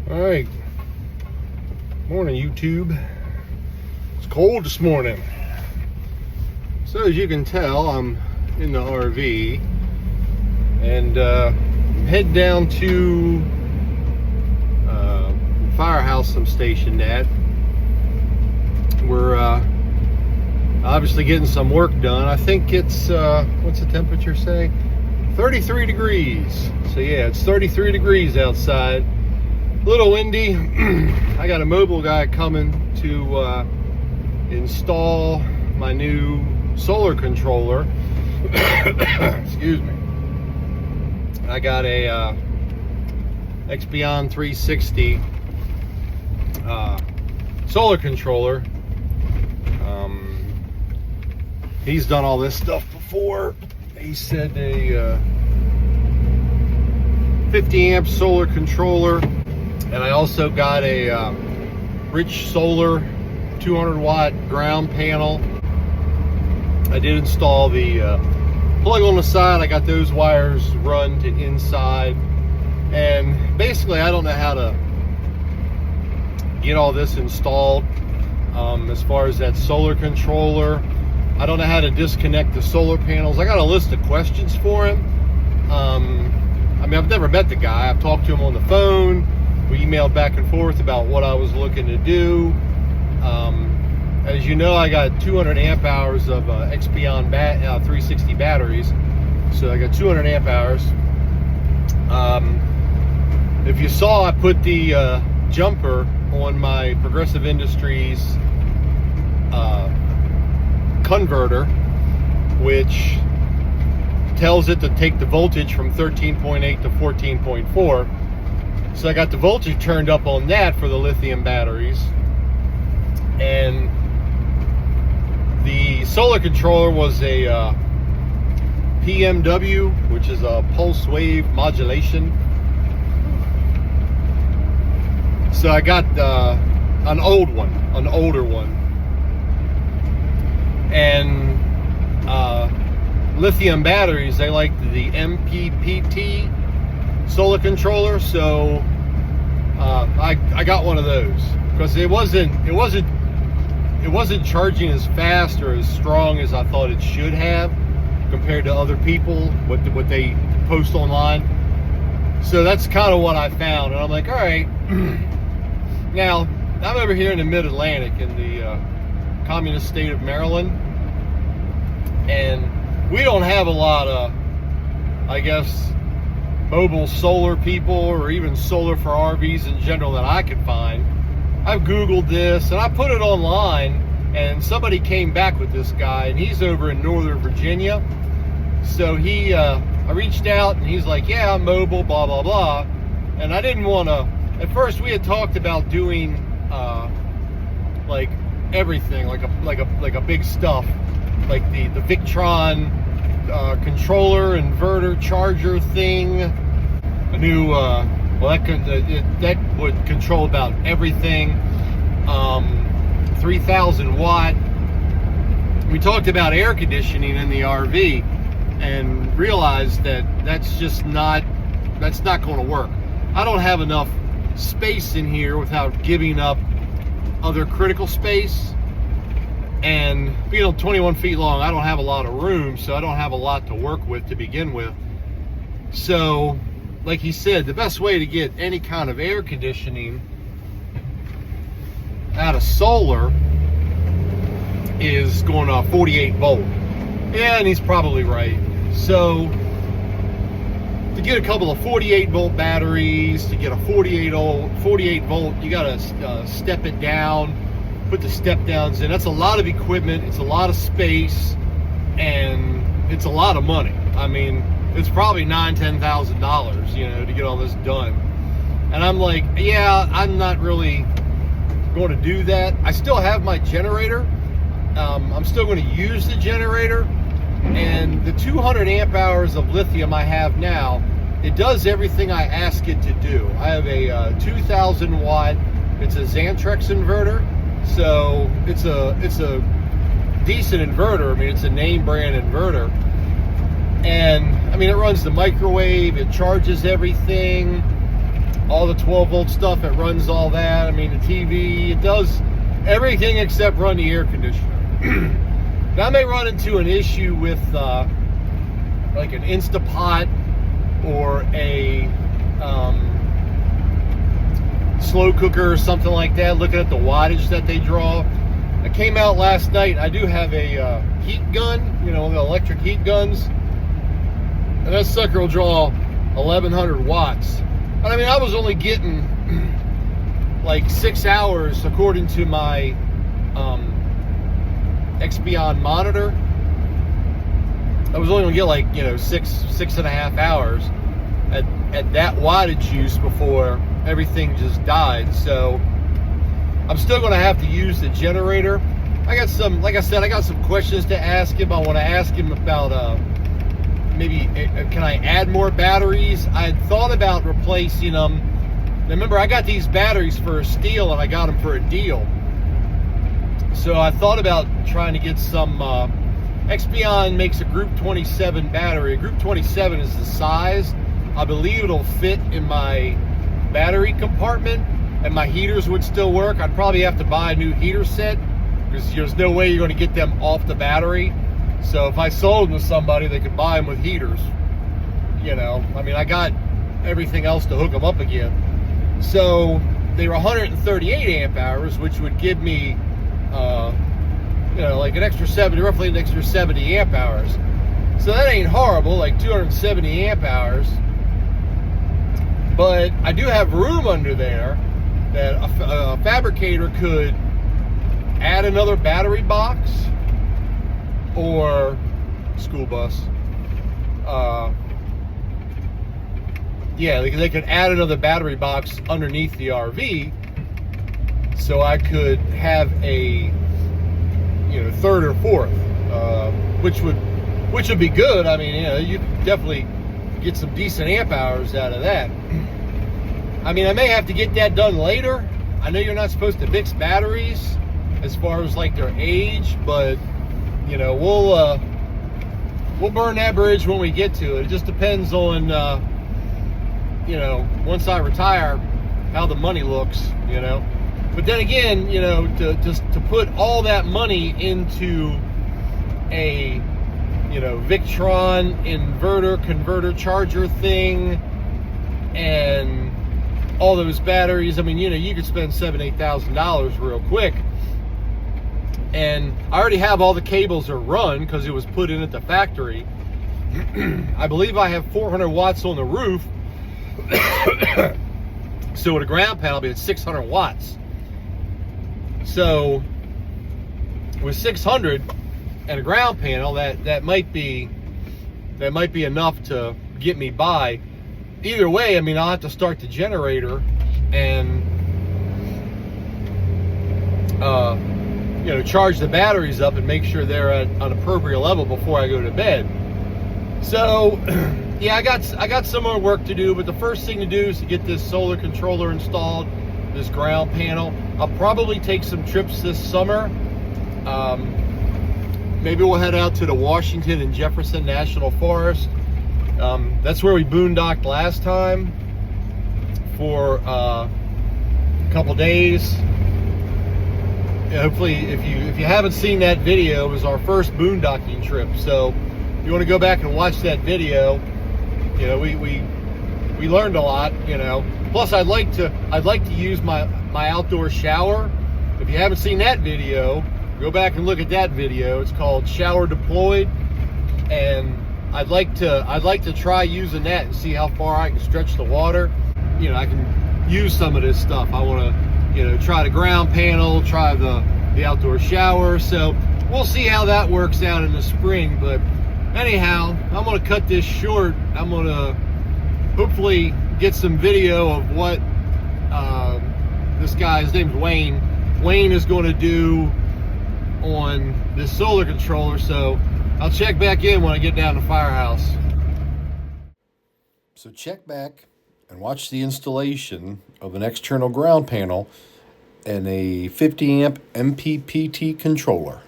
All right, morning YouTube. It's cold this morning. So as you can tell, I'm in the RV and head down to firehouse I'm stationed at. We're obviously getting some work done. I think it's what's the temperature say? 33 degrees. So yeah, it's 33 degrees outside. A little windy. I got a mobile guy coming to install my new solar controller. Excuse me. I got a Expion 360 solar controller. He's done all this stuff before. He said a 50 amp solar controller. And I also got a Rich Solar 200 watt ground panel. I did install the plug on the side. I got those wires run to inside. And basically I don't know how to get all this installed. As far as that solar controller, I don't know how to disconnect the solar panels. I got a list of questions for him. I mean, I've never met the guy. I've talked to him on the phone. We emailed back and forth about what I was looking to do. As you know, I got 200 amp hours of Expion 360 batteries. So I got 200 amp hours. If you saw, I put the jumper on my Progressive Industries converter, which tells it to take the voltage from 13.8 to 14.4. So I got the voltage turned up on that for the lithium batteries. And the solar controller was a PMW, which is a pulse wave modulation. So I got an older one. And lithium batteries, they like the MPPT solar controller, so I got one of those because it wasn't charging as fast or as strong as I thought it should have compared to other people what they post online. So that's kind of what I found, and I'm like, all right. Now I'm over here in the Mid-Atlantic in the communist state of Maryland, and we don't have a lot of, I guess, mobile solar people or even solar for RVs in general that I could find. I've Googled this and I put it online, and somebody came back with this guy, and he's over in Northern Virginia. So he, I reached out and he's like, yeah, I'm mobile, blah, blah, blah. And I didn't want to, at first we had talked about doing like everything, like a big stuff, like the Victron controller, inverter, charger thing, a new that would control about everything. 3,000 watt. We talked about air conditioning in the RV and realized that that's not going to work. I don't have enough space in here without giving up other critical space. And being 21 feet long, I don't have a lot of room, so I don't have a lot to work with to begin with. So, like he said, the best way to get any kind of air conditioning out of solar is going to 48 volt. Yeah, and he's probably right. So, to get a couple of 48 volt batteries, to get a 48 volt, you got to step it down, put the step downs in. That's a lot of equipment, it's a lot of space, and it's a lot of money. I mean, it's probably $9,000-$10,000, you know, to get all this done. And I'm like, yeah, I'm not really going to do that. I still have my generator. I'm still going to use the generator, and the 200 amp hours of lithium I have now, it does everything I ask it to do. I have a 2,000 watt, it's a Xantrex inverter. So it's a decent inverter. I mean, it's a name brand inverter. And I mean, it runs the microwave, it charges everything. all the 12 volt stuff. It runs all that. I mean, the TV, it does everything except run the air conditioner. Now, I may run into an issue with like an Instapot or a slow cooker or something like that, looking at the wattage that they draw. I came out last night. I do have a heat gun, you know, the electric heat guns, and that sucker will draw 1100 watts. But I mean, I was only getting like 6 hours according to my Expion monitor. I was only gonna get like, you know, six and a half hours at that wattage use before everything just died. So I'm still gonna have to use the generator. I got some, like I said, I got some questions to ask him. I want to ask him about maybe can I add more batteries? I had thought about replacing them. Now, remember, I got these batteries for a steal and I got them for a deal. So I thought about trying to get some. Expion makes a Group 27 battery. A Group 27 is the size. I believe it'll fit in my battery compartment, and my heaters would still work. I'd probably have to buy a new heater set because there's no way you're going to get them off the battery. So if I sold them to somebody, they could buy them with heaters. You know, I mean, I got everything else to hook them up again. So they were 138 amp hours, which would give me, you know, like an extra 70, roughly an extra 70 amp hours. So that ain't horrible, like 270 amp hours. But I do have room under there that a fabricator could add another battery box or school bus. Yeah, they could add another battery box underneath the RV, so I could have a, you know, third or fourth, which would be good. I mean, you know, you definitely get some decent amp hours out of that. I mean, I may have to get that done later. I know you're not supposed to mix batteries as far as like their age, but you know, we'll burn that bridge when we get to it. It just depends on you know, once I retire, how the money looks, you know. But then again, you know, to put all that money into a, you know, Victron inverter, converter, charger thing, and all those batteries, I mean, you know, you could spend $7,000-8,000 real quick. And I already have all the cables are run because it was put in at the factory. I believe I have 400 watts on the roof. So with a ground panel, I'll be at 600 watts. So with 600 and a ground panel, that might be enough to get me by. Either way, I mean, I'll have to start the generator and you know, charge the batteries up and make sure they're at an appropriate level before I go to bed. So yeah, I got some more work to do, but the first thing to do is to get this solar controller installed, this ground panel. I'll probably take some trips this summer. Maybe we'll head out to the Washington and Jefferson National Forest. That's where we boondocked last time for a couple days. Yeah, hopefully, if you haven't seen that video, it was our first boondocking trip. So if you want to go back and watch that video, you know, we learned a lot, you know. Plus, I'd like to use my outdoor shower. If you haven't seen that video, go back and look at that video. It's called Shower Deployed, and I'd like to try using that and see how far I can stretch the water. You know, I can use some of this stuff. I want to, you know, try the ground panel, try the outdoor shower. So we'll see how that works out in the spring. But anyhow, I'm going to cut this short. I'm going to hopefully get some video of what this guy, his name's Wayne is going to do on this solar controller. So I'll check back in when I get down to Firehouse. So check back and watch the installation of an external ground panel and a 50 amp MPPT controller.